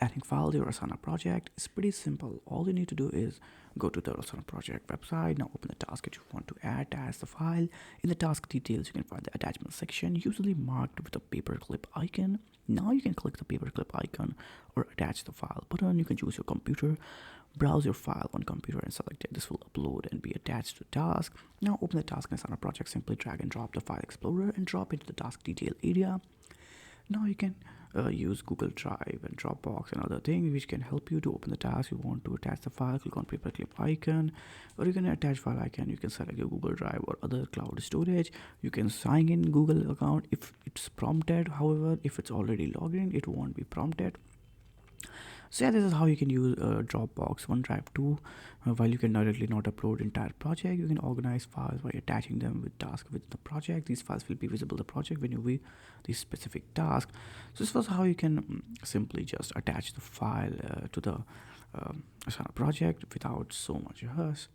Adding files to your Asana project is pretty simple. All you need to do is go to the Asana project website. Now open the task that you want to add as the file. In the task details, you can find the attachment section, usually marked with a paperclip icon. Now you can click the paperclip icon or attach the file button. You can choose your computer, browse your file on computer and select it. This will upload and be attached to the task. Now open the task in Asana project. Simply drag and drop the file explorer and drop it to the task detail area. Now you can use Google Drive and Dropbox and other things which can help you to open the task. You want to attach the file, click on paperclip icon, or you can attach file icon. You can select your Google Drive or other cloud storage. You can sign in Google account if it's prompted. However, if it's already logged in, it won't be prompted. So yeah, this is how you can use Dropbox, OneDrive too. While you can directly not upload entire project, you can organize files by attaching them with tasks within the project. These files will be visible to the project when you view the specific task. So this was how you can simply just attach the file to the Asana project without so much fuss.